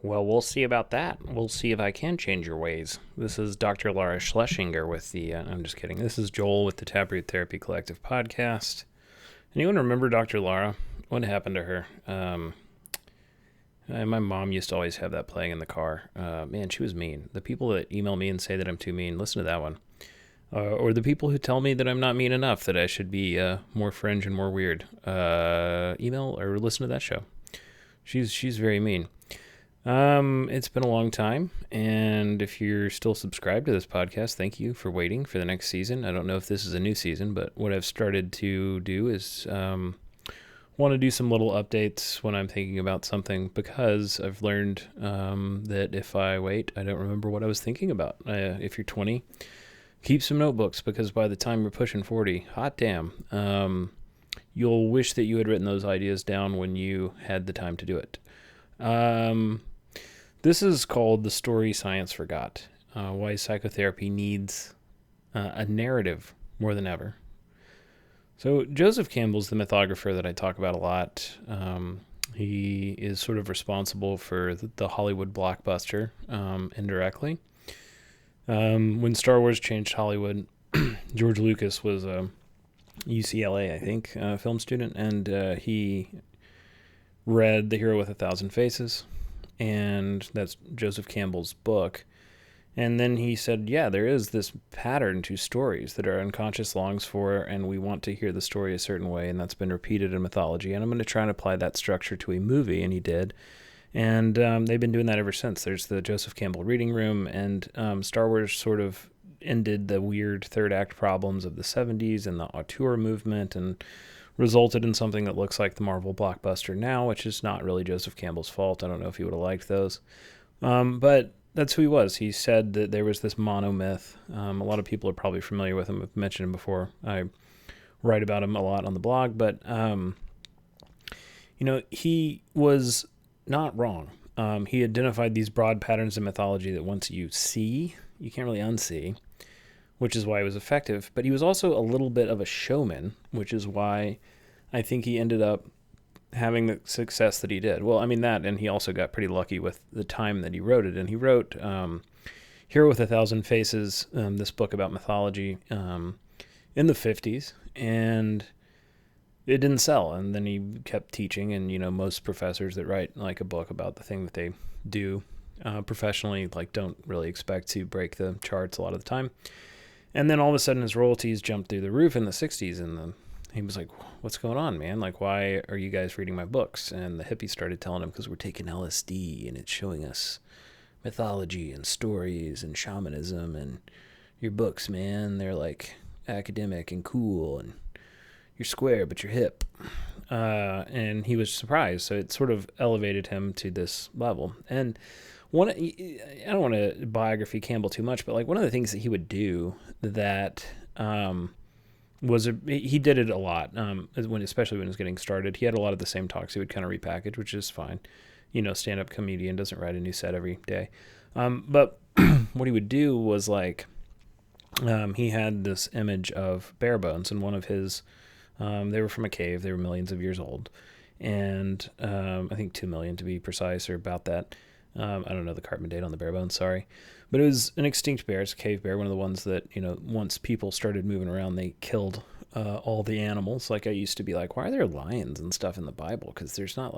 Well, we'll see about that. We'll see if I can change your ways. This is Dr. Laura Schlesinger with the. I'm just kidding. This is Joel with the Taproot Therapy Collective podcast. Anyone remember Dr. Laura? What happened to her? My mom used to always have that playing in the car. Man, she was mean. The people that email me and say that I'm too mean, listen to that one. Or the people who tell me that I'm not mean enough, that I should be more fringe and more weird. Email or listen to that show. She's very mean. It's been a long time, and if you're still subscribed to this podcast, thank you for waiting for the next season. I don't know if this is a new season, but what I've started to do is want to do some little updates when I'm thinking about something, because I've learned that if I wait, I don't remember what I was thinking about. If you're 20, keep some notebooks, because by the time you're pushing 40, hot damn, you'll wish that you had written those ideas down when you had the time to do it. This is called The Story Science Forgot, why psychotherapy needs a narrative more than ever. So Joseph Campbell's the mythographer that I talk about a lot. He is sort of responsible for the Hollywood blockbuster indirectly. When Star Wars changed Hollywood, George Lucas was a UCLA, I think, film student, and he read The Hero with a Thousand Faces, and that's Joseph Campbell's book. And then he said, yeah, there is this pattern to stories that our unconscious longs for, and we want to hear the story a certain way, and that's been repeated in mythology, and I'm going to try and apply that structure to a movie, and he did. And they've been doing that ever since. There's the Joseph Campbell reading room, and Star Wars sort of ended the weird third act problems of the 70s and the auteur movement, and resulted in something that looks like the Marvel blockbuster now, which is not really Joseph Campbell's fault. I don't know if he would have liked those. But that's who he was. He said that there was this monomyth. A lot of people are probably familiar with him. I've mentioned him before. I write about him a lot on the blog, but, he was not wrong. He identified these broad patterns in mythology that once you see, you can't really unsee, which is why he was effective. But he was also a little bit of a showman, which is why I think he ended up having the success that he did. Well, I mean that, and he also got pretty lucky with the time that he wrote it. And he wrote Hero with a Thousand Faces, this book about mythology, in the 50s, and it didn't sell. And then he kept teaching, and, most professors that write like a book about the thing that they do professionally, like, don't really expect to break the charts a lot of the time. And then all of a sudden his royalties jumped through the roof in the 60s, and he was like, what's going on, man? Like, why are you guys reading my books? And the hippies started telling him, because we're taking LSD, and it's showing us mythology and stories and shamanism, and your books, man, they're like academic and cool, and you're square, but you're hip. And he was surprised. So it sort of elevated him to this level. And I don't want to biography Campbell too much, but like one of the things that he would do that he did it a lot, especially when he was getting started. He had a lot of the same talks he would kind of repackage, which is fine. Stand-up comedian doesn't write a new set every day. But what he would do was like, he had this image of bare bones, and one of his, they were from a cave. They were millions of years old, and I think 2 million to be precise, or about that. I don't know the carbon date on the bare bones, sorry. But it was an extinct bear. It's a cave bear, one of the ones that, once people started moving around, they killed all the animals. Like, I used to be like, why are there lions and stuff in the Bible? Because there's not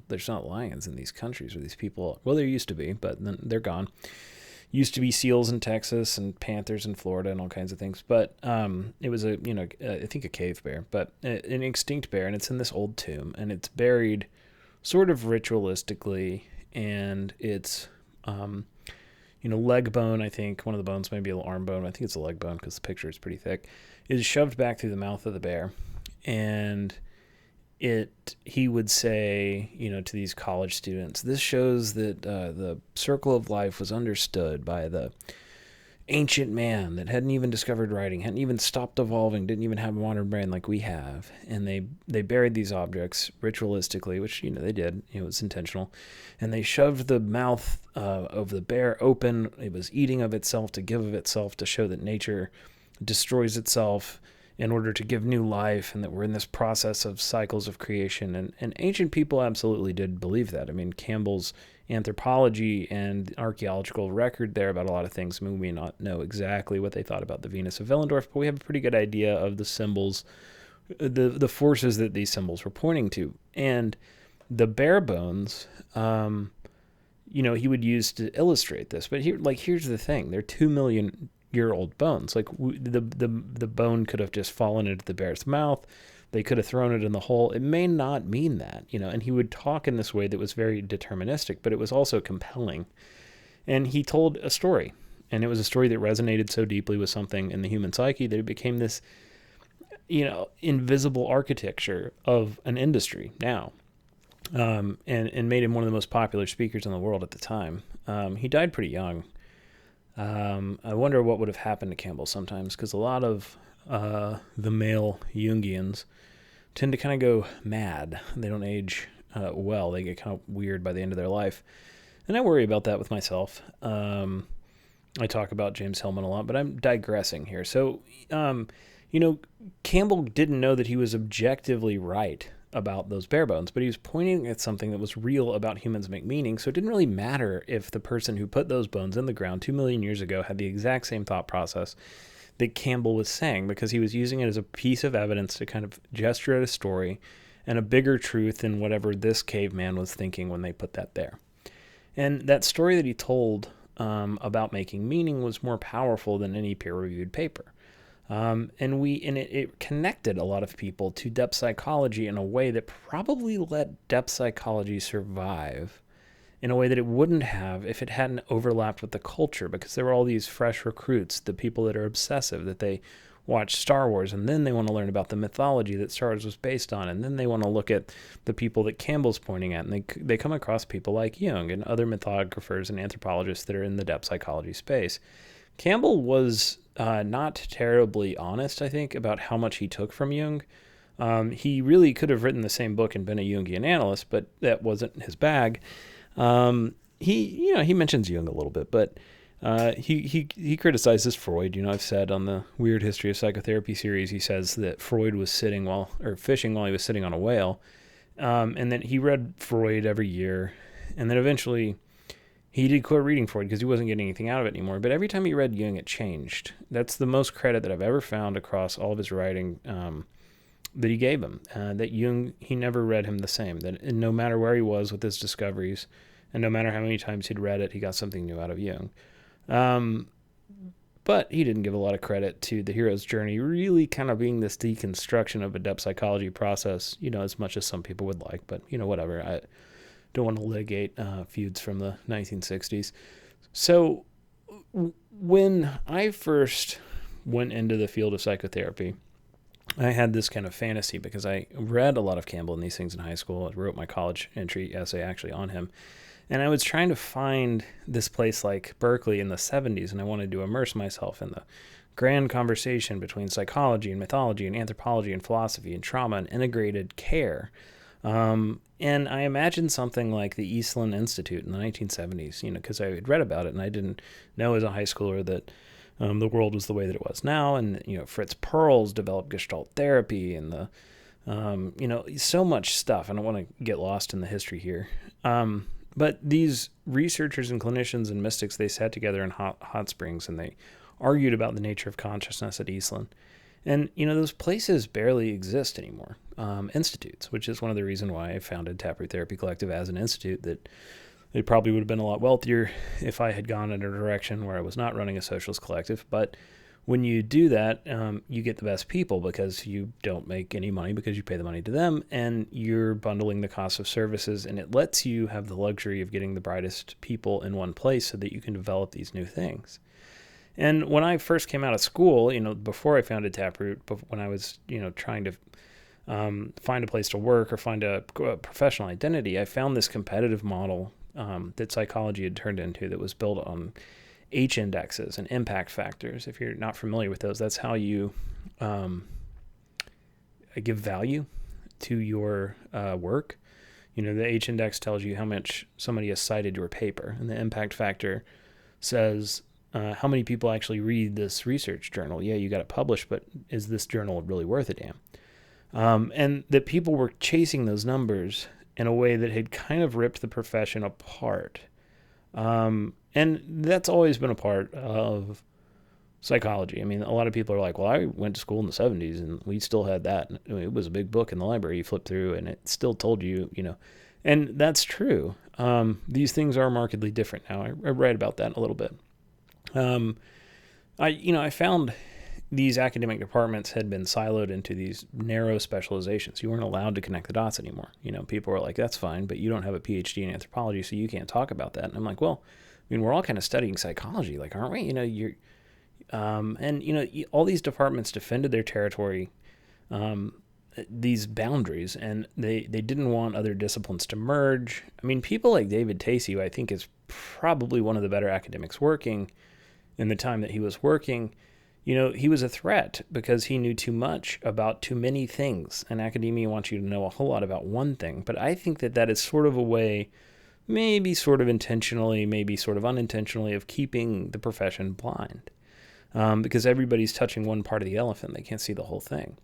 there's not lions in these countries where these people, well, there used to be, but then they're gone. Used to be seals in Texas and panthers in Florida and all kinds of things. But it was I think a cave bear, but an extinct bear, and it's in this old tomb, and it's buried sort of ritualistically, and it's, leg bone, I think, one of the bones, maybe an arm bone, I think it's a leg bone because the picture is pretty thick, is shoved back through the mouth of the bear. And he would say, to these college students, this shows that the circle of life was understood by the ancient man that hadn't even discovered writing, hadn't even stopped evolving, didn't even have a modern brain like we have. And they buried these objects ritualistically, which, they did. It was intentional. And they shoved the mouth of the bear open. It was eating of itself to give of itself, to show that nature destroys itself in order to give new life, and that we're in this process of cycles of creation. And ancient people absolutely did believe that. I mean, Campbell's anthropology and archaeological record there about a lot of things. I mean, we may not know exactly what they thought about the Venus of Willendorf, but we have a pretty good idea of the symbols, the forces that these symbols were pointing to. And the bare bones, he would use to illustrate this. But here's the thing: they're 2 million-year-old bones. Like the bone could have just fallen into the bear's mouth. They could have thrown it in the hole. It may not mean that, And he would talk in this way that was very deterministic, but it was also compelling. And he told a story, and it was a story that resonated so deeply with something in the human psyche that it became this, invisible architecture of an industry now. And made him one of the most popular speakers in the world at the time. He died pretty young. I wonder what would have happened to Campbell sometimes, because a lot of the male Jungians tend to kind of go mad. They don't age well. They get kind of weird by the end of their life. And I worry about that with myself. I talk about James Hillman a lot, but I'm digressing here. So, Campbell didn't know that he was objectively right about those bare bones, but he was pointing at something that was real about humans make meaning. So it didn't really matter if the person who put those bones in the ground 2 million years ago had the exact same thought process that Campbell was saying, because he was using it as a piece of evidence to kind of gesture at a story and a bigger truth than whatever this caveman was thinking when they put that there. And that story that he told about making meaning was more powerful than any peer-reviewed paper. And it connected a lot of people to depth psychology in a way that probably let depth psychology survive in a way that it wouldn't have if it hadn't overlapped with the culture, because there were all these fresh recruits, the people that are obsessive, that they watch Star Wars, and then they want to learn about the mythology that Star Wars was based on, and then they want to look at the people that Campbell's pointing at, and they come across people like Jung and other mythographers and anthropologists that are in the depth psychology space. Campbell was not terribly honest, I think, about how much he took from Jung. He really could have written the same book and been a Jungian analyst, but that wasn't his bag. He mentions Jung a little bit, but he criticizes Freud. I've said on the Weird History of Psychotherapy series, he says that Freud was fishing while he was sitting on a whale, and that he read Freud every year, and then eventually he did quit reading Freud because he wasn't getting anything out of it anymore. But every time he read Jung, it changed. That's the most credit that I've ever found across all of his writing that he gave him. That Jung, he never read him the same. That no matter where he was with his discoveries, and no matter how many times he'd read it, he got something new out of Jung. But he didn't give a lot of credit to the hero's journey really kind of being this deconstruction of a depth psychology process, as much as some people would like. But, whatever. I don't want to litigate feuds from the 1960s. So when I first went into the field of psychotherapy, I had this kind of fantasy because I read a lot of Campbell and these things in high school. I wrote my college entry essay actually on him. And I was trying to find this place like Berkeley in the 70s, and I wanted to immerse myself in the grand conversation between psychology and mythology and anthropology and philosophy and trauma and integrated care. And I imagined something like the Eastland Institute in the 1970s, because I had read about it, and I didn't know as a high schooler that the world was the way that it was now. And, Fritz Perls developed Gestalt therapy and so much stuff. I don't want to get lost in the history here. But these researchers and clinicians and mystics, they sat together in hot springs, and they argued about the nature of consciousness at Eastland. And, those places barely exist anymore. Institutes, which is one of the reasons why I founded Taproot Therapy Collective as an institute, that it probably would have been a lot wealthier if I had gone in a direction where I was not running a socialist collective. But when you do that, you get the best people because you don't make any money because you pay the money to them, and you're bundling the cost of services, and it lets you have the luxury of getting the brightest people in one place so that you can develop these new things. And when I first came out of school, before I founded Taproot, when I was, trying to find a place to work or find a professional identity, I found this competitive model that psychology had turned into that was built on H indexes and impact factors. If you're not familiar with those, that's how you give value to your work. The H index tells you how much somebody has cited your paper, and the impact factor says how many people actually read this research journal? Yeah, you got it published, but is this journal really worth a damn? And that people were chasing those numbers in a way that had kind of ripped the profession apart. And that's always been a part of psychology. I mean, a lot of people are like, well, I went to school in the 70s and we still had that. I mean, it was a big book in the library you flip through and it still told you, and that's true. These things are markedly different now. I read about that a little bit. I found these academic departments had been siloed into these narrow specializations. You weren't allowed to connect the dots anymore. People were like, that's fine, but you don't have a PhD in anthropology, so you can't talk about that. And I'm like, well, I mean, we're all kind of studying psychology, like, aren't we? All these departments defended their territory, these boundaries, and they didn't want other disciplines to merge. I mean, people like David Tacey, who I think is probably one of the better academics working in the time that he was working, he was a threat because he knew too much about too many things. And academia wants you to know a whole lot about one thing. But I think that is sort of a way, maybe sort of intentionally, maybe sort of unintentionally, of keeping the profession blind. Because everybody's touching one part of the elephant. They can't see the whole thing.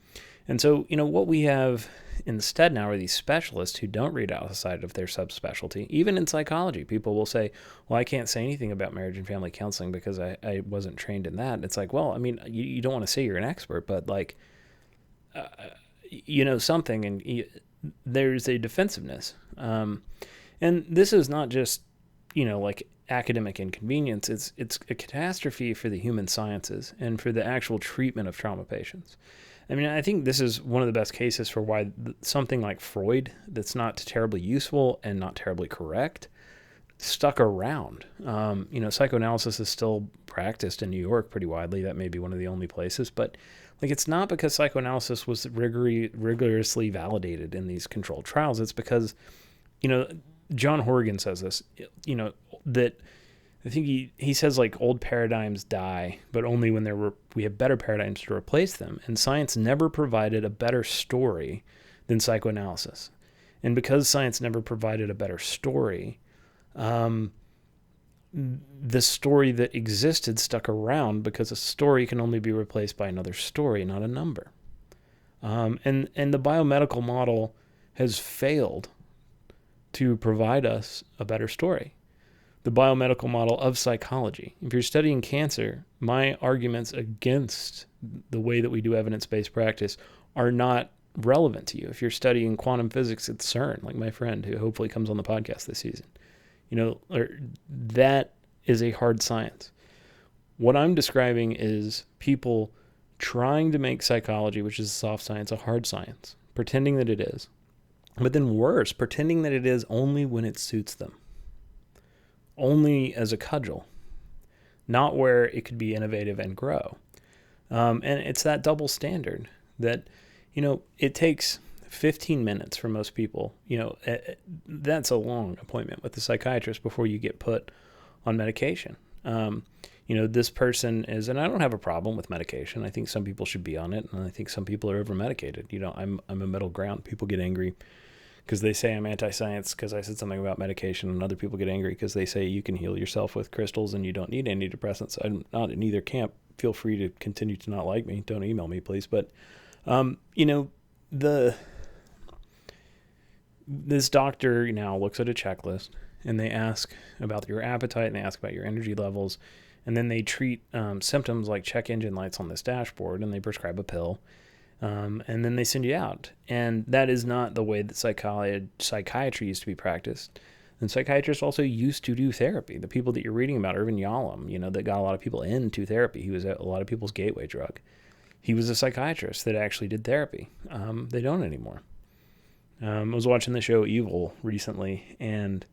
And so, what we have instead now are these specialists who don't read outside of their subspecialty. Even in psychology, people will say, well, I can't say anything about marriage and family counseling because I wasn't trained in that. It's like, well, I mean, you don't want to say you're an expert, but like, something, and there's a defensiveness. And this is not just, like academic inconvenience. It's a catastrophe for the human sciences and for the actual treatment of trauma patients. I mean, I think this is one of the best cases for why something like Freud, that's not terribly useful and not terribly correct, stuck around. Psychoanalysis is still practiced in New York pretty widely. That may be one of the only places, but like, it's not because psychoanalysis was rigorously validated in these controlled trials. It's because, John Horgan says this, that I think he says, like, old paradigms die, but only when we have better paradigms to replace them. And science never provided a better story than psychoanalysis. And because science never provided a better story, the story that existed stuck around because a story can only be replaced by another story, not a number. And the biomedical model has failed to provide us a better story. The biomedical model of psychology. If you're studying cancer, my arguments against the way that we do evidence-based practice are not relevant to you. If you're studying quantum physics at CERN, like my friend who hopefully comes on the podcast this season, that is a hard science. What I'm describing is people trying to make psychology, which is a soft science, a hard science, pretending that it is. But then worse, pretending that it is only when it suits them. Only as a cudgel, not where it could be innovative and grow. And it's that double standard that, it takes 15 minutes for most people. That's a long appointment with the psychiatrist before you get put on medication. This person is, and I don't have a problem with medication. I think some people should be on it, and I think some people are over-medicated. I'm a middle ground. People get angry because they say I'm anti-science because I said something about medication, and other people get angry because they say you can heal yourself with crystals and you don't need antidepressants. I'm not in either camp. Feel free to continue to not like me. Don't email me, please. But, this doctor now looks at a checklist, and they ask about your appetite, and they ask about your energy levels, and then they treat symptoms like check engine lights on this dashboard, and they prescribe a pill. And then they send you out. And that is not the way that psychiatry used to be practiced. And psychiatrists also used to do therapy. The people that you're reading about, Irvin Yalom, that got a lot of people into therapy. He was a lot of people's gateway drug. He was a psychiatrist that actually did therapy. They don't anymore. I was watching the show Evil recently, and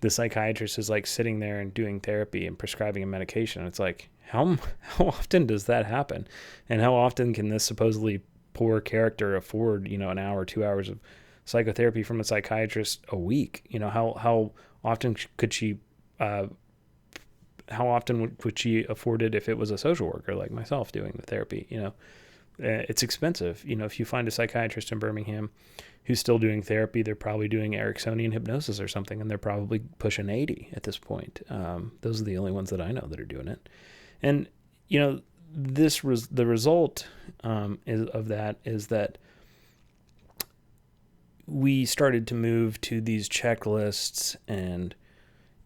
the psychiatrist is like sitting there and doing therapy and prescribing a medication. It's like, how often does that happen? And how often can this supposedly poor character afford, an hour, 2 hours of psychotherapy from a psychiatrist a week? How often could she, would she afford it if it was a social worker like myself doing the therapy? It's expensive. If you find a psychiatrist in Birmingham who's still doing therapy, they're probably doing Ericksonian hypnosis or something, and they're probably pushing 80 at this point. Those are the only ones that I know that are doing it. And, the result of that is that we started to move to these checklists and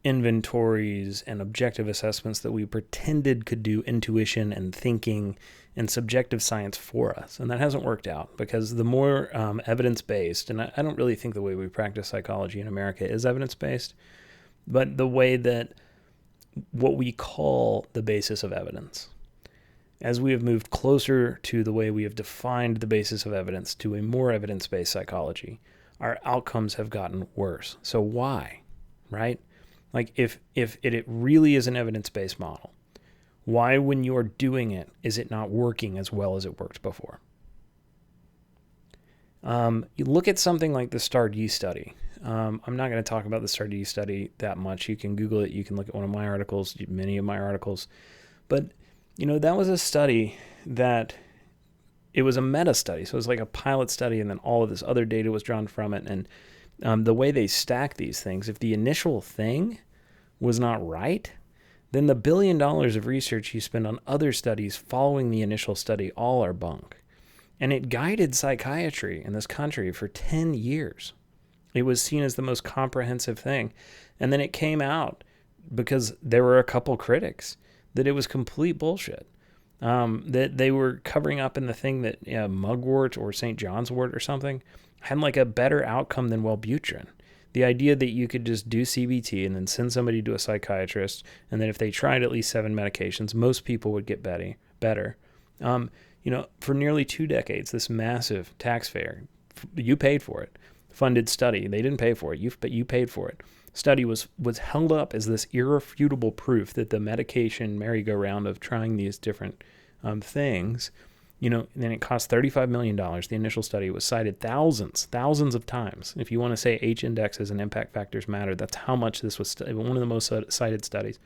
inventories and objective assessments that we pretended could do intuition and thinking and subjective science for us. And that hasn't worked out, because the more evidence-based, and I don't really think the way we practice psychology in America is evidence-based, but the way that what we call the basis of evidence, as we have moved closer to the way we have defined the basis of evidence to a more evidence-based psychology, our outcomes have gotten worse. So why, right? Like if it really is an evidence-based model, why, when you're doing it, is it not working as well as it worked before? You look at something like the STAR-D study. I'm not going to talk about the STAR-D study that much. You can Google it. You can look at one of my articles, many of my articles. But, that was a study that, it was a meta study. So it was like a pilot study, and then all of this other data was drawn from it. And the way they stack these things, if the initial thing was not right, then the $1 billion of research you spend on other studies following the initial study all are bunk. And it guided psychiatry in this country for 10 years. It was seen as the most comprehensive thing. And then it came out, because there were a couple critics, that it was complete bullshit. That they were covering up in the thing that mugwort or St. John's wort or something had like a better outcome than Wellbutrin. The idea that you could just do CBT and then send somebody to a psychiatrist, and that if they tried at least 7 medications, most people would get better. For nearly 2 decades, this massive taxpayer, you paid for it, funded study, they didn't pay for it, but you paid for it, study was held up as this irrefutable proof that the medication merry-go-round of trying these different things, then it cost $35 million. The initial study was cited thousands of times. If you want to say H indexes and impact factors matter, that's how much this was one of the most cited studies.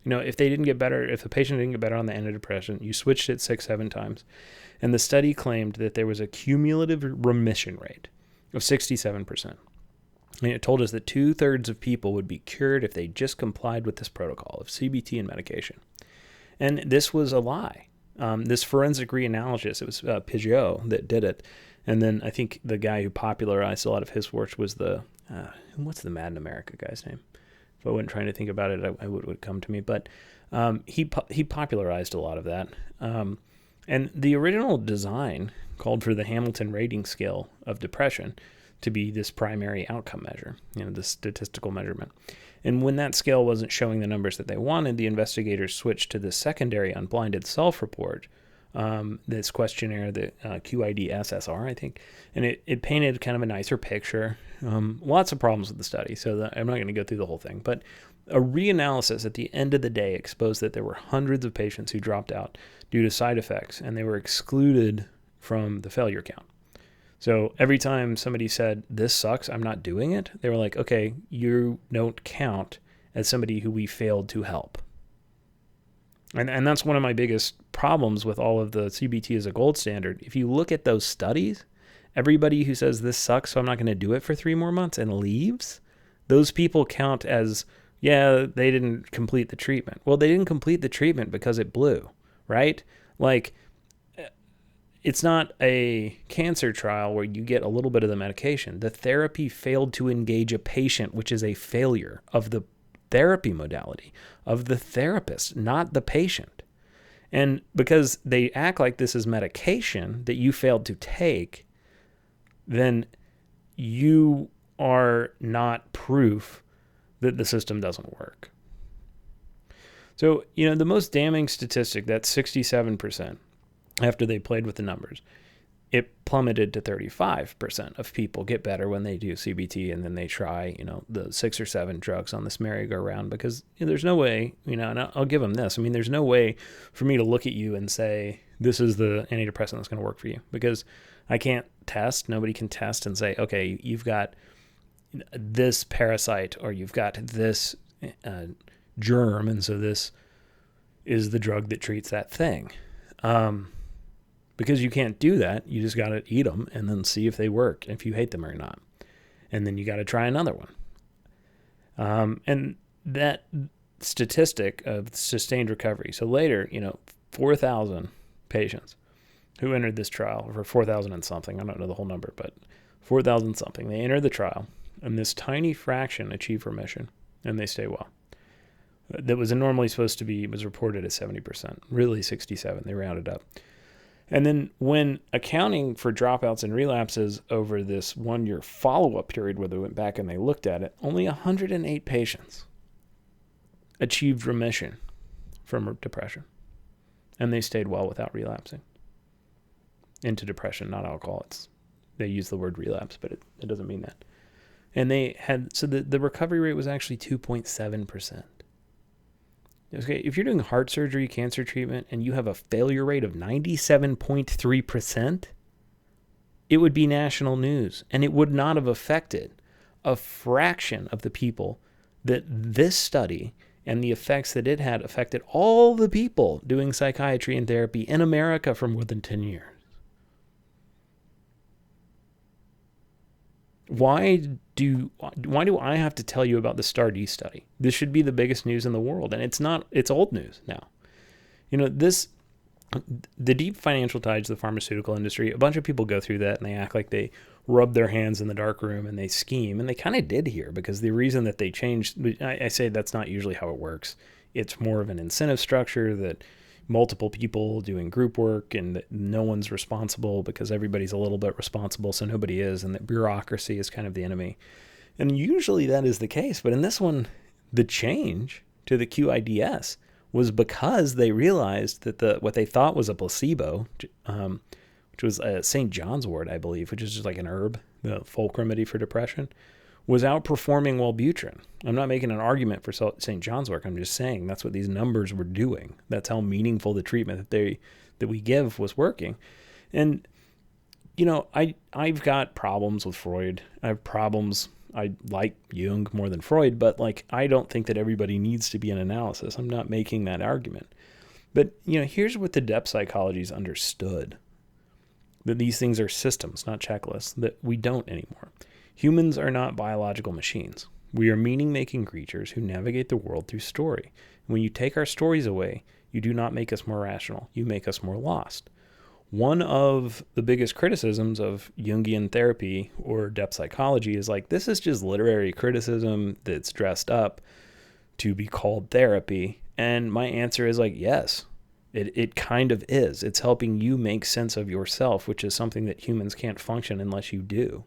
If they didn't get better, if the patient didn't get better on the antidepressant, you switched it 6-7 times. And the study claimed that there was a cumulative remission rate of 67%. And it told us that 2/3 of people would be cured if they just complied with this protocol of CBT and medication. And this was a lie. This forensic reanalysis, it was Peugeot that did it. And then I think the guy who popularized a lot of his work was what's the Mad in America guy's name? If I wasn't trying to think about it, it would come to me. But he popularized a lot of that. And the original design called for the Hamilton rating scale of depression to be this primary outcome measure, the statistical measurement. And when that scale wasn't showing the numbers that they wanted, the investigators switched to the secondary unblinded self-report, this questionnaire, the QID-SSR, I think, and it painted kind of a nicer picture. Lots of problems with the study, so I'm not going to go through the whole thing, but a reanalysis at the end of the day exposed that there were hundreds of patients who dropped out due to side effects, and they were excluded from the failure count. So every time somebody said, this sucks, I'm not doing it, they were like, okay, you don't count as somebody who we failed to help. And that's one of my biggest problems with all of the CBT as a gold standard. If you look at those studies, everybody who says this sucks, so I'm not going to do it for 3 more months and leaves, those people count as, yeah, they didn't complete the treatment. Well, they didn't complete the treatment because it blew, right? Like, it's not a cancer trial where you get a little bit of the medication. The therapy failed to engage a patient, which is a failure of the therapy modality, of the therapist, not the patient. And because they act like this is medication that you failed to take, then you are not proof that the system doesn't work. So, the most damning statistic, that's 67%. After they played with the numbers, it plummeted to 35% of people get better when they do CBT, and then they try, the 6 or 7 drugs on this merry-go-round, because there's no way, and I'll give them this. I mean, there's no way for me to look at you and say, this is the antidepressant that's going to work for you, because I can't test. Nobody can test and say, okay, you've got this parasite, or you've got this germ, and so this is the drug that treats that thing. Because you can't do that. You just got to eat them and then see if they work, if you hate them or not. And then you got to try another one. And that statistic of sustained recovery. So later, 4,000 patients who entered this trial, or 4,000 and something. I don't know the whole number, but 4,000 something. They entered the trial, and this tiny fraction achieved remission, and they stay well. That was normally supposed to be, was reported as 70%, really 67. They rounded up. And then when accounting for dropouts and relapses over this 1-year follow-up period where they went back and they looked at it, only 108 patients achieved remission from depression. And they stayed well without relapsing into depression, not alcohol. They use the word relapse, but it doesn't mean that. And they had, so the recovery rate was actually 2.7%. Okay, if you're doing heart surgery, cancer treatment, and you have a failure rate of 97.3%, it would be national news, and it would not have affected a fraction of the people that this study and the effects that it had affected all the people doing psychiatry and therapy in America for more than 10 years. Why do I have to tell you about the STAR-D study? This should be the biggest news in the world, and it's not. It's old news now. The deep financial ties to the pharmaceutical industry, a bunch of people go through that, and they act like they rub their hands in the dark room, and they scheme, and they kind of did here, because the reason that they changed, I say that's not usually how it works. It's more of an incentive structure that multiple people doing group work and that no one's responsible because everybody's a little bit responsible, so nobody is, and that bureaucracy is kind of the enemy. And usually that is the case, but in this one, the change to the QIDS was because they realized that what they thought was a placebo, which was St. John's wort, I believe, which is just like an herb, the folk remedy for depression, was outperforming Wellbutrin. I'm not making an argument for St. John's wort. I'm just saying that's what these numbers were doing. That's how meaningful the treatment that we give was working. And, I've got problems with Freud. I have problems. I like Jung more than Freud, but I don't think that everybody needs to be an analysis. I'm not making that argument. But, here's what the depth psychology's understood. That these things are systems, not checklists, that we don't anymore. Humans are not biological machines. We are meaning-making creatures who navigate the world through story. When you take our stories away, you do not make us more rational. You make us more lost. One of the biggest criticisms of Jungian therapy or depth psychology is this is just literary criticism that's dressed up to be called therapy. And my answer is yes, it kind of is. It's helping you make sense of yourself, which is something that humans can't function unless you do.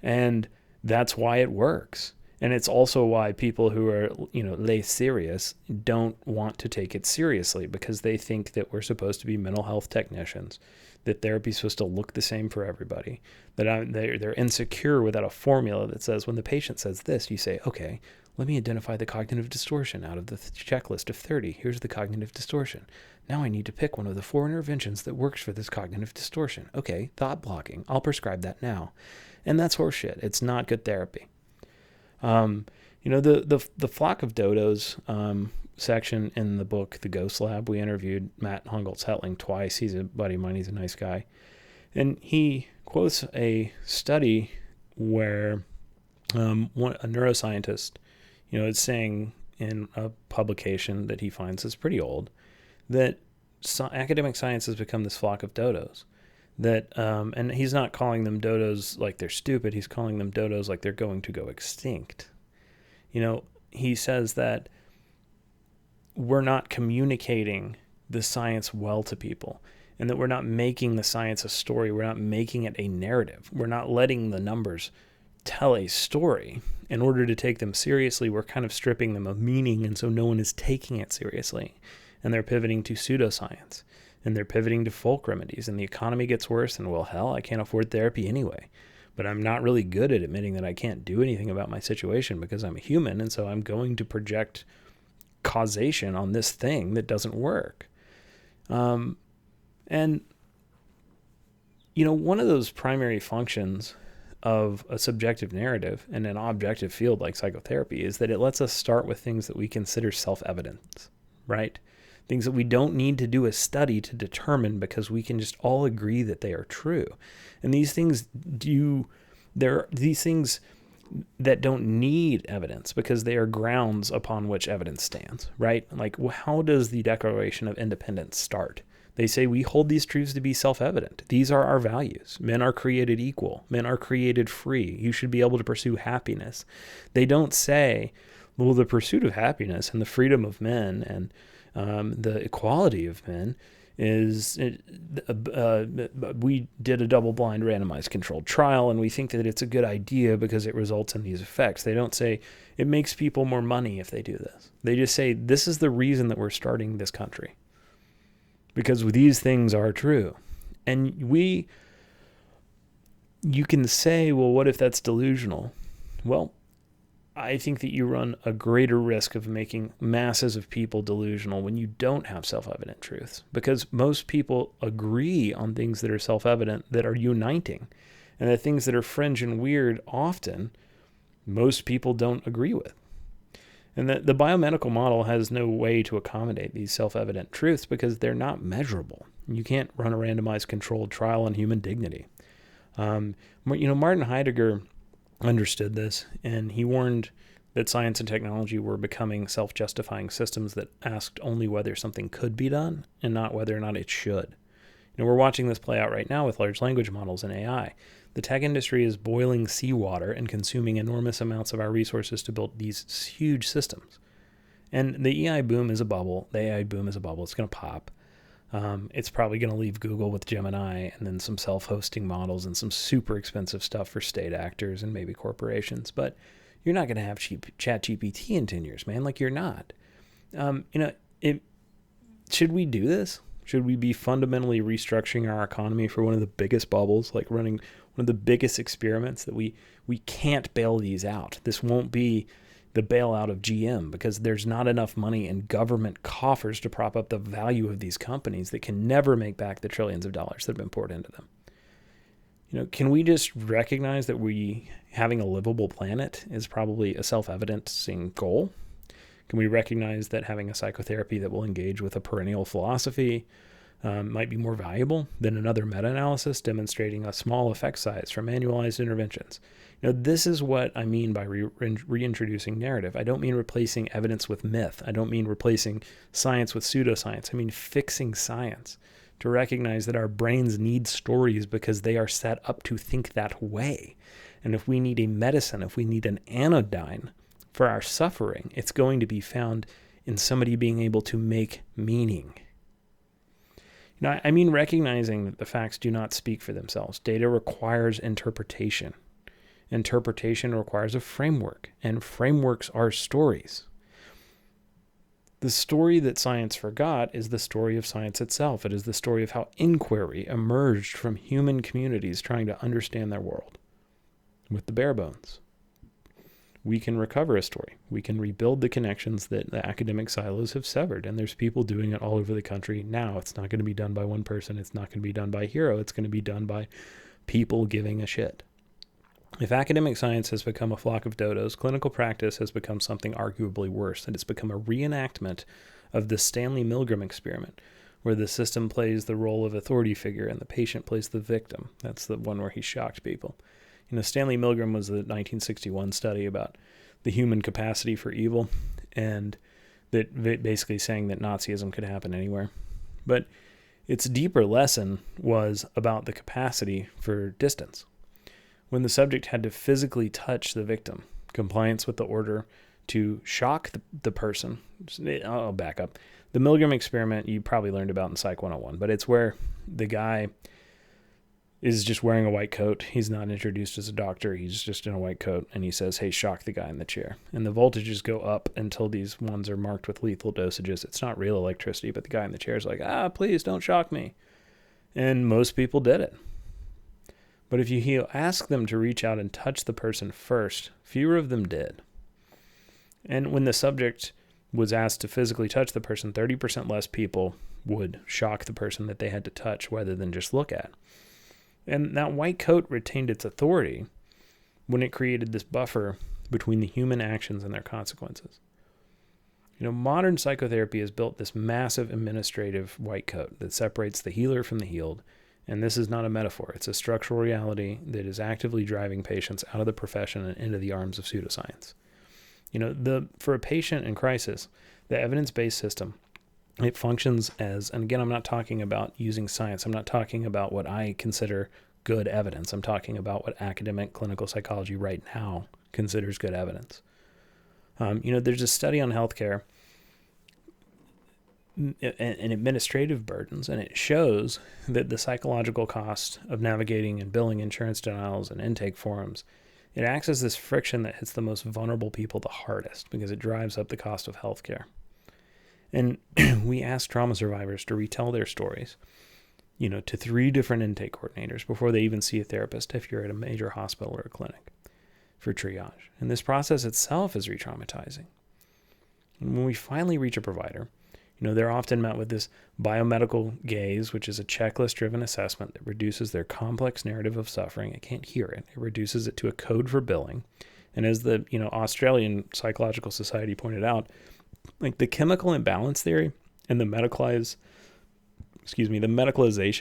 And that's why it works. And it's also why people who are, lay serious don't want to take it seriously, because they think that we're supposed to be mental health technicians, that therapy is supposed to look the same for everybody, that they're insecure without a formula that says when the patient says this, you say, okay, let me identify the cognitive distortion out of the checklist of 30. Here's the cognitive distortion. Now I need to pick one of the 4 interventions that works for this cognitive distortion. Okay, thought blocking. I'll prescribe that now. And that's horseshit. It's not good therapy. The Flock of Dodos section in the book, The Ghost Lab, we interviewed Matt Hungoltz-Hetling twice. He's a buddy of mine. He's a nice guy. And he quotes a study where a neuroscientist, is saying in a publication that he finds is pretty old, that academic science has become this flock of dodos. That and he's not calling them dodos like they're stupid. He's calling them dodos like they're going to go extinct. He says that we're not communicating the science well to people, and that we're not making the science a story. We're not making it a narrative. We're not letting the numbers tell a story. In order to take them seriously, we're kind of stripping them of meaning, and so no one is taking it seriously. And they're pivoting to pseudoscience. And they're pivoting to folk remedies, and the economy gets worse, and well, hell, I can't afford therapy anyway. But I'm not really good at admitting that I can't do anything about my situation because I'm a human, and so I'm going to project causation on this thing that doesn't work. And, one of those primary functions of a subjective narrative in an objective field like psychotherapy is that it lets us start with things that we consider self-evident, right? things that we don't need to do a study to determine because we can just all agree that they are true. And these things these things that don't need evidence because they are grounds upon which evidence stands, right? Like, how does the Declaration of Independence start? They say we hold these truths to be self-evident. These are our values. Men are created equal. Men are created free. You should be able to pursue happiness. They don't say, well, the pursuit of happiness and the freedom of men and the equality of men is, we did a double-blind randomized controlled trial and we think that it's a good idea because it results in these effects. They don't say it makes people more money if they do this. They just say this is the reason that we're starting this country, because these things are true. And you can say, well, what if that's delusional? Well, I think that you run a greater risk of making masses of people delusional when you don't have self-evident truths, because most people agree on things that are self-evident that are uniting, and the things that are fringe and weird often most people don't agree with. And the biomedical model has no way to accommodate these self-evident truths because they're not measurable. You can't run a randomized controlled trial on human dignity. Martin Heidegger understood this, and he warned that science and technology were becoming self-justifying systems that asked only whether something could be done and not whether or not it should. We're watching this play out right now with large language models and AI. The tech industry is boiling seawater and consuming enormous amounts of our resources to build these huge systems. And the AI boom is a bubble. The AI boom is a bubble. It's going to pop. It's probably going to leave Google with Gemini and then some self-hosting models and some super expensive stuff for state actors and maybe corporations. But you're not going to have cheap ChatGPT in 10 years, man. Like, you're not. Should we do this? Should we be fundamentally restructuring our economy for one of the biggest bubbles, like running one of the biggest experiments that we can't bail these out? This won't be the bailout of GM because there's not enough money in government coffers to prop up the value of these companies that can never make back the trillions of dollars that have been poured into them. Can we just recognize that having a livable planet is probably a self-evidencing goal? Can we recognize that having a psychotherapy that will engage with a perennial philosophy might be more valuable than another meta-analysis demonstrating a small effect size from manualized interventions? This is what I mean by reintroducing narrative. I don't mean replacing evidence with myth. I don't mean replacing science with pseudoscience. I mean fixing science to recognize that our brains need stories because they are set up to think that way. And if we need a medicine, if we need an anodyne for our suffering, it's going to be found in somebody being able to make meaning. I mean recognizing that the facts do not speak for themselves. Data requires interpretation. Interpretation requires a framework, and frameworks are stories. The story that science forgot is the story of science itself. It is the story of how inquiry emerged from human communities trying to understand their world with the bare bones. We can recover a story. We can rebuild the connections that the academic silos have severed, and there's people doing it all over the country now. It's not going to be done by one person. It's not going to be done by a hero. It's going to be done by people giving a shit. If academic science has become a flock of dodos, clinical practice has become something arguably worse, and it's become a reenactment of the Stanley Milgram experiment, where the system plays the role of authority figure and the patient plays the victim. That's the one where he shocked people. Stanley Milgram was the 1961 study about the human capacity for evil, and that basically saying that Nazism could happen anywhere. But its deeper lesson was about the capacity for distance. When the subject had to physically touch the victim, compliance with the order to shock the person. I'll back up. The Milgram experiment you probably learned about in Psych 101, but it's where the guy is just wearing a white coat. He's not introduced as a doctor. He's just in a white coat, and he says, hey, shock the guy in the chair. And the voltages go up until these ones are marked with lethal dosages. It's not real electricity, but the guy in the chair is like, please don't shock me. And most people did it. But if you ask them to reach out and touch the person first, fewer of them did. And when the subject was asked to physically touch the person, 30% less people would shock the person that they had to touch rather than just look at. And that white coat retained its authority when it created this buffer between the human actions and their consequences. Modern psychotherapy has built this massive administrative white coat that separates the healer from the healed. And this is not a metaphor. It's a structural reality that is actively driving patients out of the profession and into the arms of pseudoscience. For a patient in crisis, the evidence-based system, it functions as, and again, I'm not talking about using science. I'm not talking about what I consider good evidence. I'm talking about what academic clinical psychology right now considers good evidence. There's a study on healthcare and administrative burdens, and it shows that the psychological cost of navigating and billing insurance denials and intake forms, it acts as this friction that hits the most vulnerable people the hardest because it drives up the cost of healthcare. And we ask trauma survivors to retell their stories, to 3 different intake coordinators before they even see a therapist if you're at a major hospital or a clinic for triage. And this process itself is re-traumatizing. And when we finally reach a provider, they're often met with this biomedical gaze, which is a checklist-driven assessment that reduces their complex narrative of suffering. It can't hear it. It reduces it to a code for billing. And as the Australian Psychological Society pointed out, like the chemical imbalance theory and the medicalization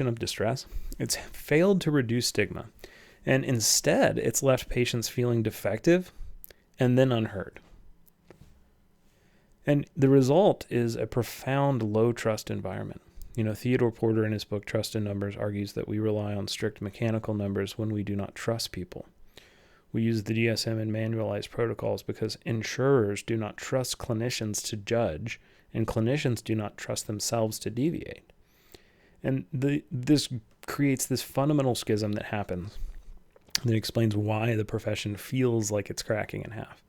of distress, it's failed to reduce stigma. And instead, it's left patients feeling defective and then unheard. And the result is a profound low-trust environment. Theodore Porter in his book Trust in Numbers argues that we rely on strict mechanical numbers when we do not trust people. We use the DSM and manualized protocols because insurers do not trust clinicians to judge, and clinicians do not trust themselves to deviate. And this creates this fundamental schism that happens that explains why the profession feels like it's cracking in half.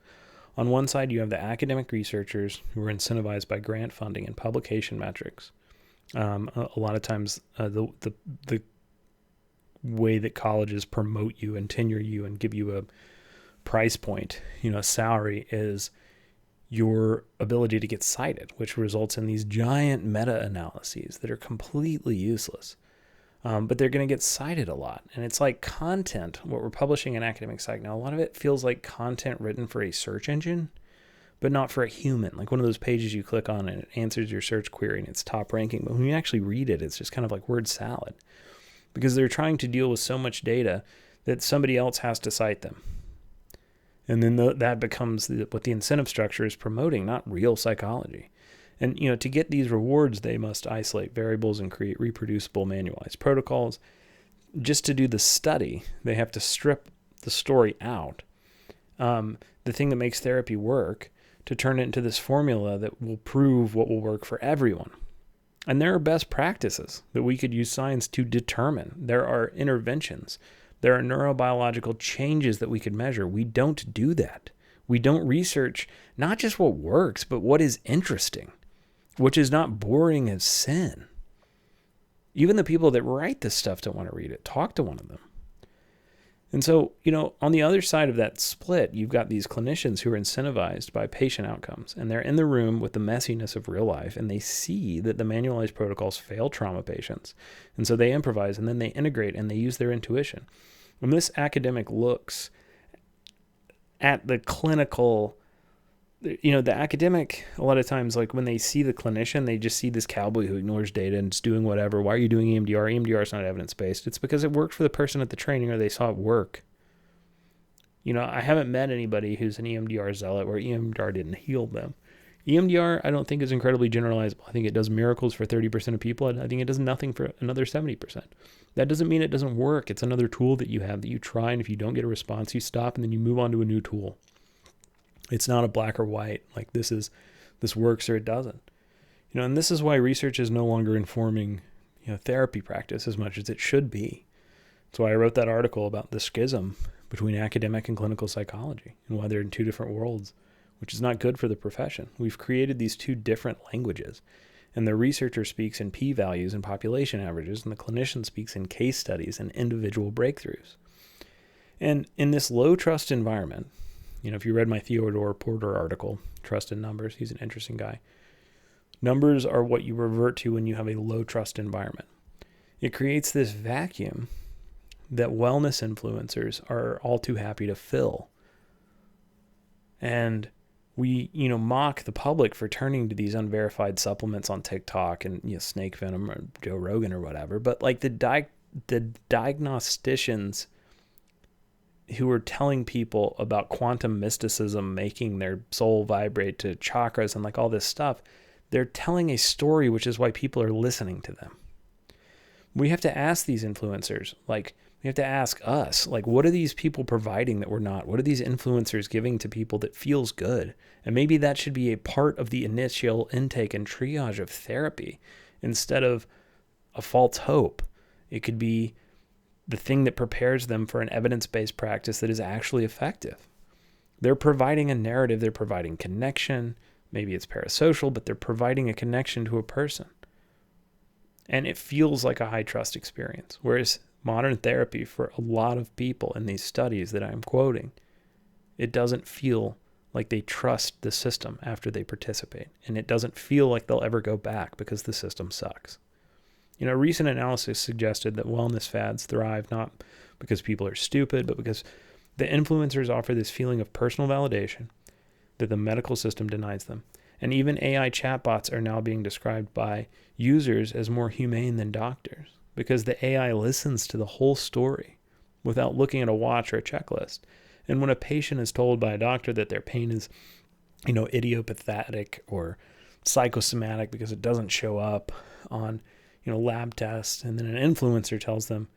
On one side, you have the academic researchers who are incentivized by grant funding and publication metrics. A lot of times, the way that colleges promote you and tenure you and give you a price point, a salary, is your ability to get cited, which results in these giant meta-analyses that are completely useless. But they're going to get cited a lot. And it's like content, what we're publishing in academic psych now, a lot of it feels like content written for a search engine, but not for a human. Like one of those pages you click on and it answers your search query and it's top ranking. But when you actually read it, it's just kind of like word salad because they're trying to deal with so much data that somebody else has to cite them. And then that becomes what the incentive structure is promoting, not real psychology. And, to get these rewards, they must isolate variables and create reproducible manualized protocols. Just to do the study, they have to strip the story out, the thing that makes therapy work, to turn it into this formula that will prove what will work for everyone. And there are best practices that we could use science to determine. There are interventions. There are neurobiological changes that we could measure. We don't do that. We don't research not just what works, but what is interesting, which is not boring as sin. Even the people that write this stuff don't want to read it. Talk to one of them. And so, on the other side of that split, you've got these clinicians who are incentivized by patient outcomes, and they're in the room with the messiness of real life, and they see that the manualized protocols fail trauma patients. And so they improvise, and then they integrate, and they use their intuition. When this academic looks at the clinical, the academic, a lot of times, like when they see the clinician, they just see this cowboy who ignores data and is doing whatever. Why are you doing EMDR? EMDR is not evidence-based. It's because it worked for the person at the training or they saw it work. I haven't met anybody who's an EMDR zealot where EMDR didn't heal them. EMDR, I don't think is incredibly generalizable. I think it does miracles for 30% of people. I think it does nothing for another 70%. That doesn't mean it doesn't work. It's another tool that you have that you try, and if you don't get a response, you stop and then you move on to a new tool. It's not a black or white, like this works or it doesn't. And this is why research is no longer informing, therapy practice as much as it should be. That's why I wrote that article about the schism between academic and clinical psychology and why they're in two different worlds, which is not good for the profession. We've created these two different languages, and the researcher speaks in p-values and population averages, and the clinician speaks in case studies and individual breakthroughs. And in this low trust environment, if you read my Theodore Porter article, Trust in Numbers, he's an interesting guy. Numbers are what you revert to when you have a low trust environment. It creates this vacuum that wellness influencers are all too happy to fill. And We, mock the public for turning to these unverified supplements on TikTok and, snake venom or Joe Rogan or whatever. But like the diagnosticians who are telling people about quantum mysticism, making their soul vibrate to chakras and like all this stuff, they're telling a story, which is why people are listening to them. We have to ask these influencers, like, we have to ask us, like, what are these people providing that we're not? What are these influencers giving to people that feels good? And maybe that should be a part of the initial intake and triage of therapy instead of a false hope. It could be the thing that prepares them for an evidence-based practice that is actually effective. They're providing a narrative. They're providing connection. Maybe it's parasocial, but they're providing a connection to a person. And it feels like a high trust experience. Whereas modern therapy, for a lot of people in these studies that I'm quoting, it doesn't feel like they trust the system after they participate. And it doesn't feel like they'll ever go back because the system sucks. Recent analysis suggested that wellness fads thrive not because people are stupid, but because the influencers offer this feeling of personal validation that the medical system denies them. And even AI chatbots are now being described by users as more humane than doctors because the AI listens to the whole story without looking at a watch or a checklist. And when a patient is told by a doctor that their pain is, idiopathic or psychosomatic because it doesn't show up on, lab tests, and then an influencer tells them,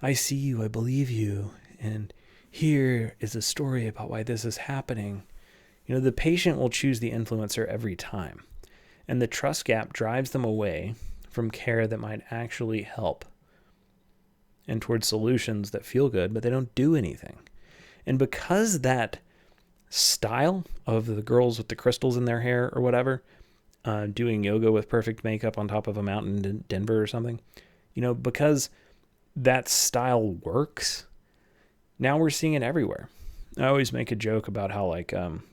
I see you, I believe you, and here is a story about why this is happening. The patient will choose the influencer every time. And the trust gap drives them away from care that might actually help and towards solutions that feel good, but they don't do anything. And because that style of the girls with the crystals in their hair or whatever, doing yoga with perfect makeup on top of a mountain in Denver or something, because that style works, now we're seeing it everywhere. I always make a joke about how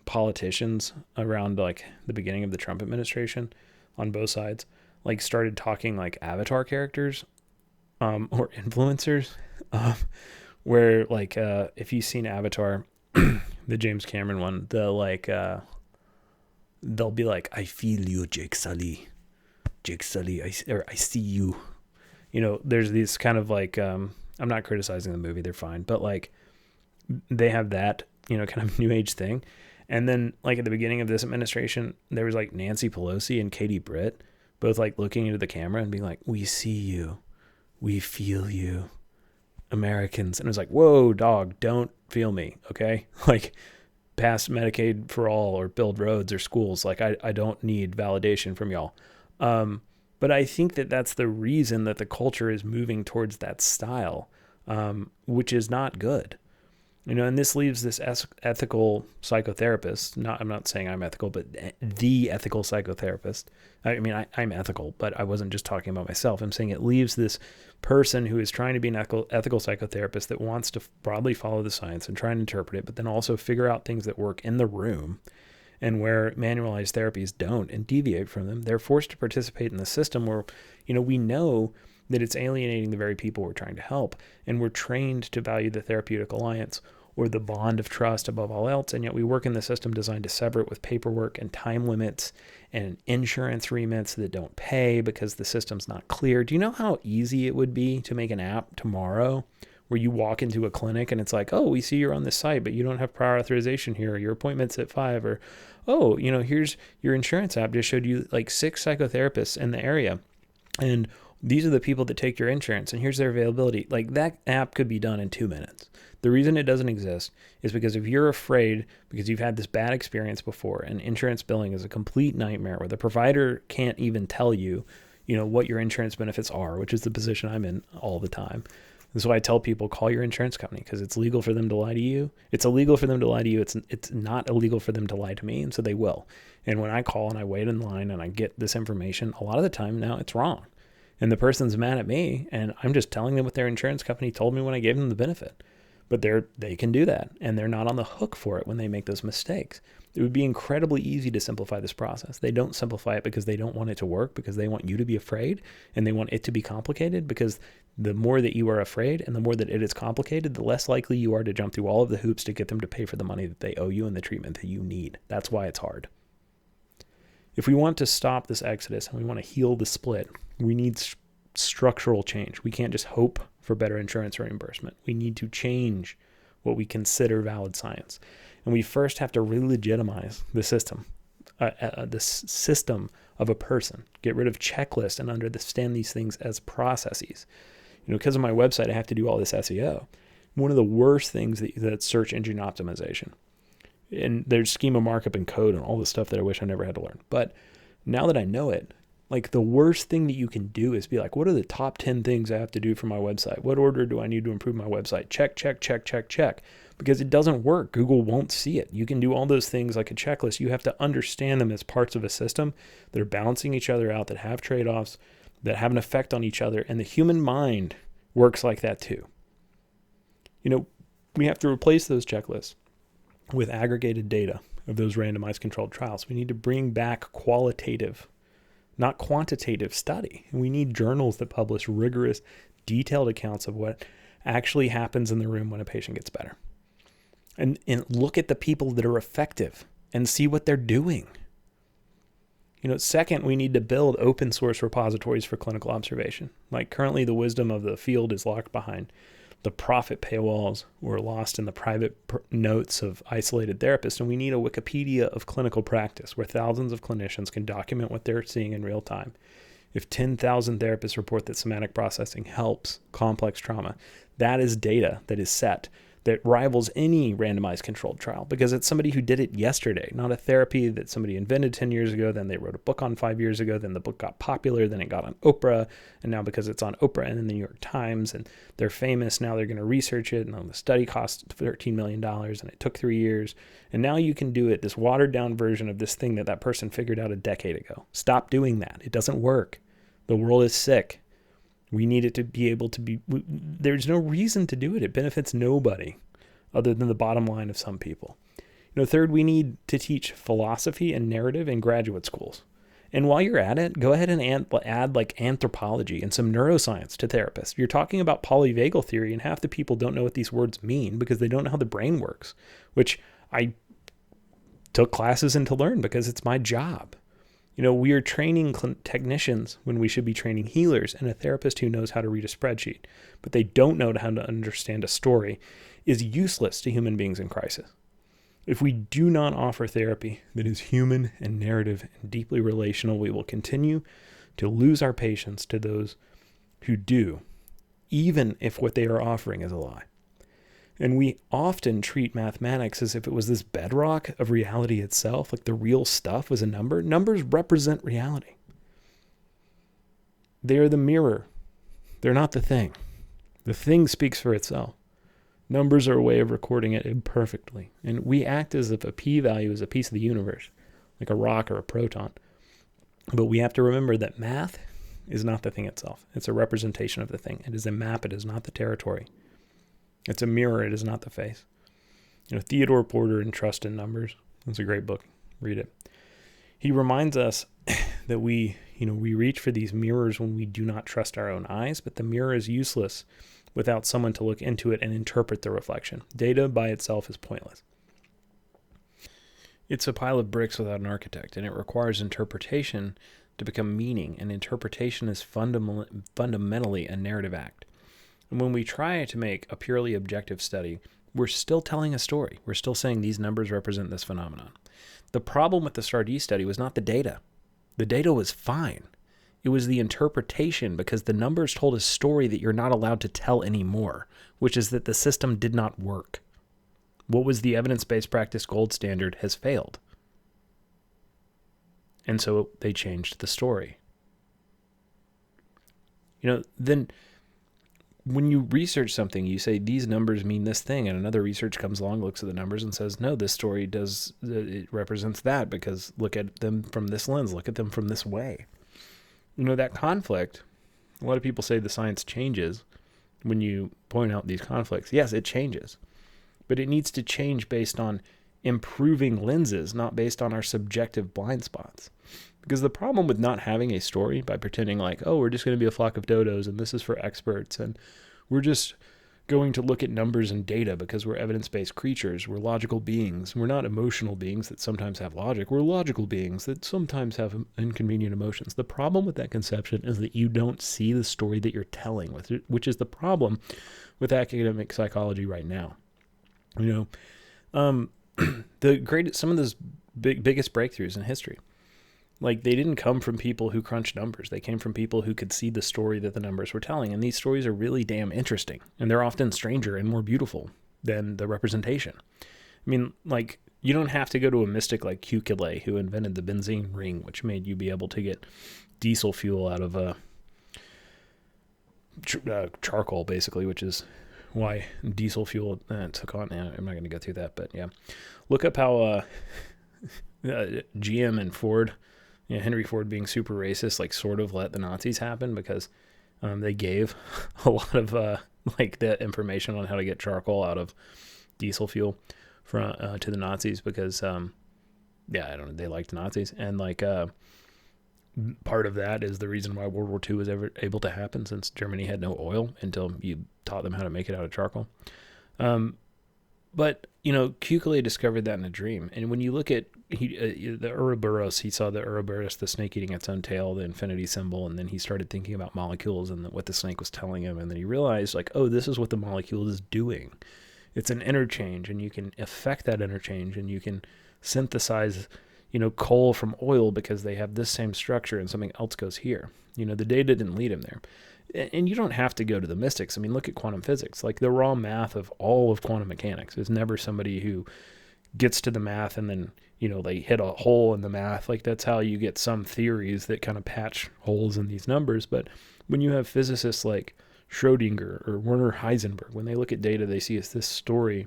politicians around the beginning of the Trump administration on both sides started talking like avatar characters or influencers where if you've seen Avatar, the James Cameron one, they'll be like, I feel you, Jake Sully, I see you. There's these kind of I'm not criticizing the movie, they're fine, but they have that, kind of new age thing. And then at the beginning of this administration, there was Nancy Pelosi and Katie Britt both looking into the camera and being like, we see you, we feel you, Americans. And it was like, whoa, dog, don't feel me. Okay. Pass Medicaid for all or build roads or schools. I don't need validation from y'all. But I think that that's the reason that the culture is moving towards that style, which is not good. And this leaves this ethical psychotherapist, I'm not saying I'm ethical, but the ethical psychotherapist. I'm ethical, but I wasn't just talking about myself. I'm saying it leaves this person who is trying to be an ethical psychotherapist that wants to broadly follow the science and try and interpret it, but then also figure out things that work in the room and where manualized therapies don't and deviate from them. They're forced to participate in the system where, we know that it's alienating the very people we're trying to help. And we're trained to value the therapeutic alliance or the bond of trust above all else. And yet we work in the system designed to sever it with paperwork and time limits and insurance remits that don't pay because the system's not clear. Do you know how easy it would be to make an app tomorrow where you walk into a clinic and it's like, oh, we see you're on this site, but you don't have prior authorization here. Your appointment's at 5, or, oh, here's your insurance app just showed you 6 psychotherapists in the area. And these are the people that take your insurance and here's their availability. That app could be done in 2 minutes. The reason it doesn't exist is because if you're afraid because you've had this bad experience before, and insurance billing is a complete nightmare where the provider can't even tell you, what your insurance benefits are, which is the position I'm in all the time. And so I tell people, call your insurance company because it's legal for them to lie to you. It's illegal for them to lie to you. It's not illegal for them to lie to me. And so they will. And when I call and I wait in line and I get this information, a lot of the time now it's wrong. And the person's mad at me and I'm just telling them what their insurance company told me when I gave them the benefit. But they can do that, and they're not on the hook for it when they make those mistakes. It would be incredibly easy to simplify this process. They don't simplify it because they don't want it to work, because they want you to be afraid, and they want it to be complicated, because the more that you are afraid and the more that it is complicated, the less likely you are to jump through all of the hoops to get them to pay for the money that they owe you and the treatment that you need. That's why it's hard. If we want to stop this exodus and we want to heal the split, we need structural change. We can't just hope for better insurance reimbursement. We need to change what we consider valid science. And we first have to re-legitimize the system of a person. Get rid of checklists and understand these things as processes. Because of my website, I have to do all this SEO. One of the worst things that's search engine optimization. And there's schema markup and code and all the stuff that I wish I never had to learn. But now that I know it, like, the worst thing that you can do is be like, what are the top 10 things I have to do for my website? What order do I need to improve my website? Check, check, check, check, check. Because it doesn't work. Google won't see it. You can do all those things like a checklist. You have to understand them as parts of a system that are balancing each other out, that have trade-offs, that have an effect on each other. And the human mind works like that too. We have to replace those checklists with aggregated data of those randomized controlled trials. We need to bring back qualitative, not quantitative study. And we need journals that publish rigorous, detailed accounts of what actually happens in the room when a patient gets better. And look at the people that are effective and see what they're doing. Second, we need to build open source repositories for clinical observation. Like, currently, the wisdom of the field is locked behind the profit paywalls or lost in the private notes of isolated therapists. And we need a Wikipedia of clinical practice where thousands of clinicians can document what they're seeing in real time. If 10,000 therapists report that somatic processing helps complex trauma, that is data that is set that rivals any randomized controlled trial, because it's somebody who did it yesterday, not a therapy that somebody invented 10 years ago, then they wrote a book on 5 years ago, then the book got popular, then it got on Oprah, and now because it's on Oprah and in the New York Times, and they're famous, now they're going to research it, and the study cost $13 million, and it took 3 years, and now you can do it, this watered-down version of this thing that person figured out a decade ago. Stop doing that. It doesn't work. The world is sick. We need it to be able to be, there's no reason to do it. It benefits nobody other than the bottom line of some people. Third, we need to teach philosophy and narrative in graduate schools. And while you're at it, go ahead and add like anthropology and some neuroscience to therapists. You're talking about polyvagal theory, and half the people don't know what these words mean because they don't know how the brain works, which I took classes in to learn because it's my job. We are training technicians when we should be training healers, and a therapist who knows how to read a spreadsheet, but they don't know how to understand a story is useless to human beings in crisis. If we do not offer therapy that is human and narrative and deeply relational, we will continue to lose our patients to those who do, even if what they are offering is a lie. And we often treat mathematics as if it was this bedrock of reality itself, like the real stuff was a number. Numbers represent reality. They're the mirror. They're not the thing. The thing speaks for itself. Numbers are a way of recording it imperfectly. And we act as if a p-value is a piece of the universe, like a rock or a proton. But we have to remember that math is not the thing itself. It's a representation of the thing. It is a map. It is not the territory. It's a mirror. It is not the face. Theodore Porter in Trust in Numbers. It's a great book. Read it. He reminds us that we reach for these mirrors when we do not trust our own eyes, but the mirror is useless without someone to look into it and interpret the reflection. Data by itself is pointless. It's a pile of bricks without an architect, and it requires interpretation to become meaning, and interpretation is fundamentally a narrative act. And when we try to make a purely objective study, we're still telling a story. We're still saying these numbers represent this phenomenon. The problem with the STAR-D study was not the data. The data was fine. It was the interpretation, because the numbers told a story that you're not allowed to tell anymore, which is that the system did not work. What was the evidence-based practice gold standard has failed. And so they changed the story. Then when you research something, you say these numbers mean this thing, and another research comes along, looks at the numbers and says, no, this story it represents that because look at them from this lens, look at them from this way. That conflict, a lot of people say the science changes when you point out these conflicts. Yes, it changes, but it needs to change based on improving lenses, not based on our subjective blind spots. Because the problem with not having a story, by pretending like, oh, we're just going to be a flock of dodos and this is for experts and we're just going to look at numbers and data because we're evidence-based creatures, we're logical beings. We're not emotional beings that sometimes have logic. We're logical beings that sometimes have inconvenient emotions. The problem with that conception is that you don't see the story that you're telling, which is the problem with academic psychology right now. Some of those biggest breakthroughs in history, like, they didn't come from people who crunched numbers. They came from people who could see the story that the numbers were telling. And these stories are really damn interesting. And they're often stranger and more beautiful than the representation. I mean, like, you don't have to go to a mystic like Kukule, who invented the benzene ring, which made you be able to get diesel fuel out of charcoal, basically, which is why diesel fuel took on. I'm not going to go through that, but yeah. Look up how GM and Ford, Henry Ford being super racist, like, sort of let the Nazis happen because they gave a lot of like the information on how to get charcoal out of diesel fuel to the Nazis because I don't know, they liked Nazis, and like part of that is the reason why World War II was ever able to happen, since Germany had no oil until you taught them how to make it out of charcoal. But Kukule discovered that in a dream. And when you look at the Ouroboros, he saw the Ouroboros, the snake eating its own tail, the infinity symbol, and then he started thinking about molecules and what the snake was telling him. And then he realized, like, oh, this is what the molecule is doing. It's an interchange, and you can affect that interchange, and you can synthesize, coal from oil because they have this same structure, and something else goes here. The data didn't lead him there. And you don't have to go to the mystics. I mean, look at quantum physics. Like, the raw math of all of quantum mechanics is never somebody who gets to the math and then, they hit a hole in the math. Like, that's how you get some theories that kind of patch holes in these numbers. But when you have physicists like Schrodinger or Werner Heisenberg, when they look at data, they see this story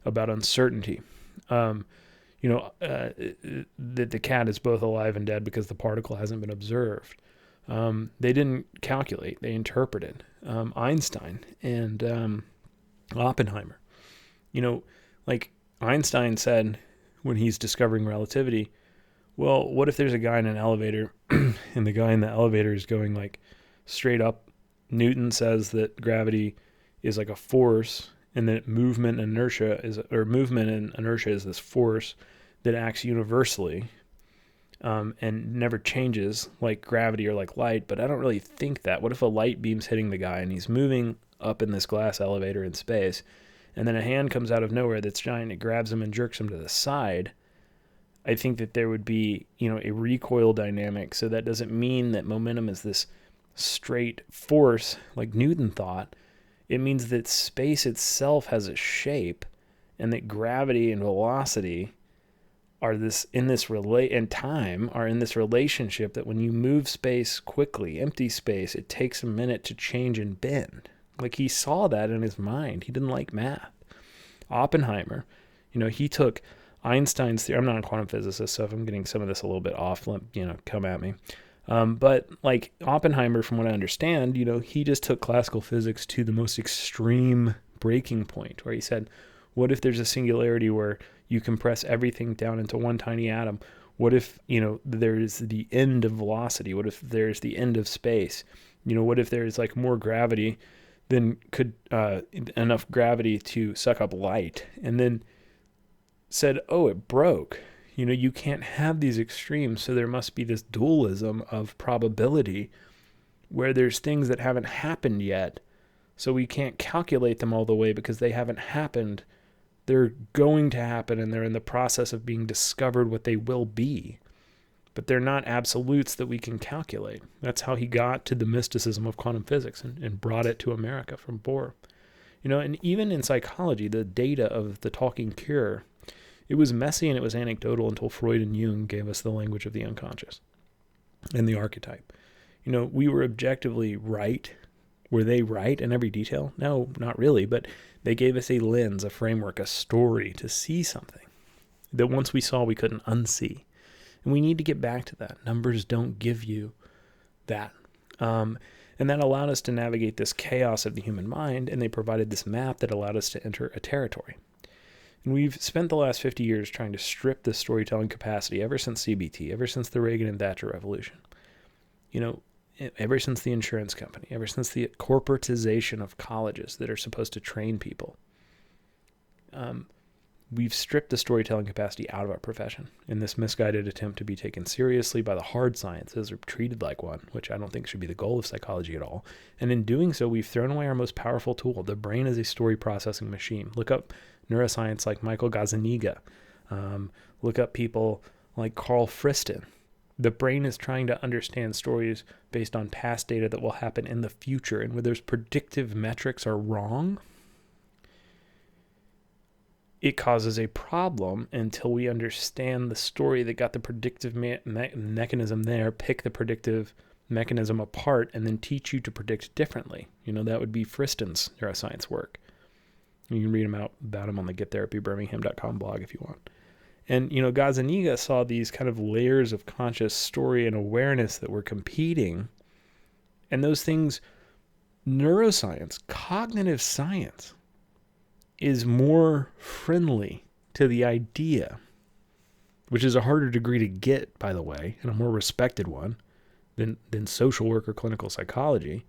about uncertainty. That the cat is both alive and dead because the particle hasn't been observed. They didn't calculate, they interpreted. Einstein and Oppenheimer. Like Einstein said when he's discovering relativity, well, what if there's a guy in an elevator and the guy in the elevator is going like straight up? Newton says that gravity is like a force, and that movement and inertia is this force that acts universally. And never changes like gravity or like light, but I don't really think that. What if a light beam's hitting the guy and he's moving up in this glass elevator in space, and then a hand comes out of nowhere that's giant, it grabs him and jerks him to the side? I think that there would be, a recoil dynamic. So that doesn't mean that momentum is this straight force like Newton thought. It means that space itself has a shape, and that gravity and velocity are in this relationship, that when you move space quickly, empty space, it takes a minute to change and bend. Like, he saw that in his mind. He didn't like math. Oppenheimer, he took Einstein's theory. I'm not a quantum physicist, so if I'm getting some of this a little bit off, come at me. But like Oppenheimer, from what I understand, he just took classical physics to the most extreme breaking point, where he said, what if there's a singularity where you compress everything down into one tiny atom? What if, there's the end of velocity? What if there's the end of space? What if there's like more gravity than could, enough gravity to suck up light? And then said, oh, it broke. You can't have these extremes. So there must be this dualism of probability where there's things that haven't happened yet. So we can't calculate them all the way because they haven't happened. They're going to happen, and they're in the process of being discovered what they will be. But they're not absolutes that we can calculate. That's how he got to the mysticism of quantum physics and brought it to America from Bohr. And even in psychology, the data of the talking cure, it was messy and it was anecdotal until Freud and Jung gave us the language of the unconscious and the archetype. We were objectively right. Were they right in every detail? No, not really, but they gave us a lens, a framework, a story to see something that once we saw, we couldn't unsee. And we need to get back to that. Numbers don't give you that. And And that allowed us to navigate this chaos of the human mind, and they provided this map that allowed us to enter a territory. And we've spent the last 50 years trying to strip this storytelling capacity ever since CBT, ever since the Reagan and Thatcher revolution. Ever since the insurance company, ever since the corporatization of colleges that are supposed to train people. We've stripped the storytelling capacity out of our profession in this misguided attempt to be taken seriously by the hard sciences or treated like one, which I don't think should be the goal of psychology at all. And in doing so, we've thrown away our most powerful tool. The brain is a story processing machine. Look up neuroscience like Michael Gazzaniga. Look up people like Carl Friston. The brain is trying to understand stories based on past data that will happen in the future. And where those predictive metrics are wrong, it causes a problem until we understand the story that got the predictive mechanism there, pick the predictive mechanism apart, and then teach you to predict differently. That would be Friston's neuroscience work. You can read about him on the gettherapybirmingham.com blog if you want. And, Gazzaniga saw these kind of layers of conscious story and awareness that were competing. And those things, neuroscience, cognitive science, is more friendly to the idea, which is a harder degree to get, by the way, and a more respected one than social work or clinical psychology.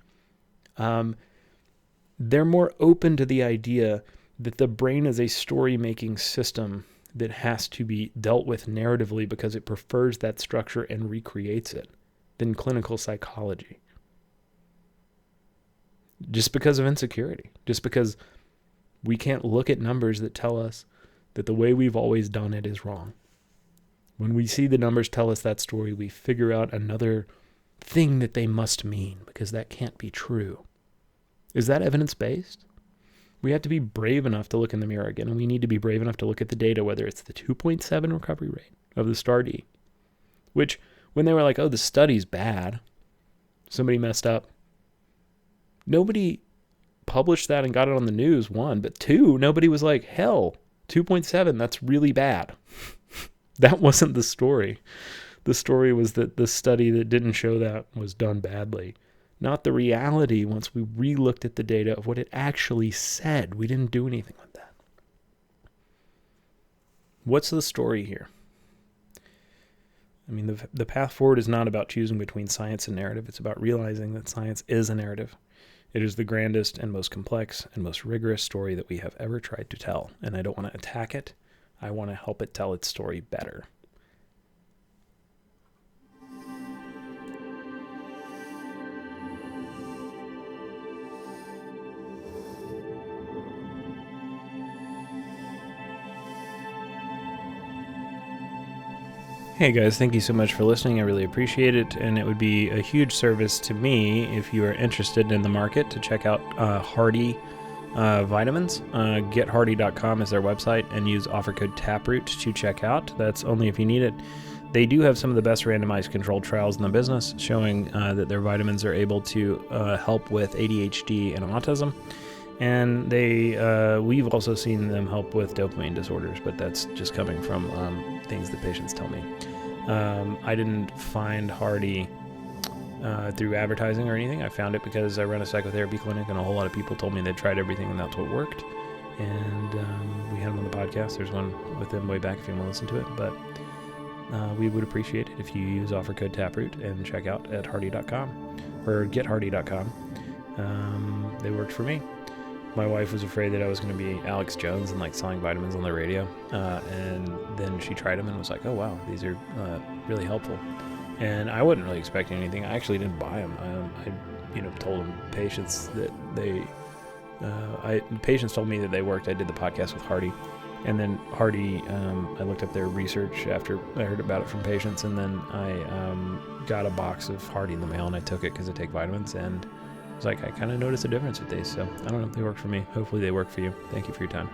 They're more open to the idea that the brain is a story-making system that has to be dealt with narratively because it prefers that structure and recreates it than clinical psychology. Just because of insecurity, just because we can't look at numbers that tell us that the way we've always done it is wrong. When we see the numbers tell us that story, we figure out another thing that they must mean because that can't be true. Is that evidence-based? We have to be brave enough to look in the mirror again, and we need to be brave enough to look at the data, whether it's the 2.7 recovery rate of the STAR-D, which when they were like, oh, the study's bad, somebody messed up, nobody published that and got it on the news, one, but two, nobody was like, hell, 2.7, that's really bad. That wasn't the story. The story was that the study that didn't show that was done badly. Not the reality once we re-looked at the data of what it actually said. We didn't do anything with that. What's the story here? I mean, the path forward is not about choosing between science and narrative. It's about realizing that science is a narrative. It is the grandest and most complex and most rigorous story that we have ever tried to tell. And I don't want to attack it. I want to help it tell its story better. Hey guys, thank you so much for listening. I really appreciate it, and it would be a huge service to me if you are interested in the market to check out Hardy vitamins. GetHardy.com is their website, and use offer code TAPROOT to check out. That's only if you need it. They do have some of the best randomized controlled trials in the business, showing that their vitamins are able to help with ADHD and autism. And we've also seen them help with dopamine disorders, but that's just coming from things that patients tell me. I didn't find Hardy through advertising or anything. I found it because I run a psychotherapy clinic, and a whole lot of people told me they'd tried everything and that's what worked. And we had them on the podcast. There's one with them way back if you want to listen to it. But we would appreciate it if you use offer code TAPROOT and check out at hardy.com or gethardy.com. They worked for me. My wife was afraid that I was going to be Alex Jones and like selling vitamins on the radio. And then she tried them and was like, oh, wow, these are really helpful. And I wasn't really expecting anything. I actually didn't buy them. I told them patients that patients told me that they worked. I did the podcast with Hardy. And then Hardy, I looked up their research after I heard about it from patients. And then I got a box of Hardy in the mail and I took it because I take vitamins. And I kind of noticed a difference with these, so I don't know if they work for me. Hopefully they work for you. Thank you for your time.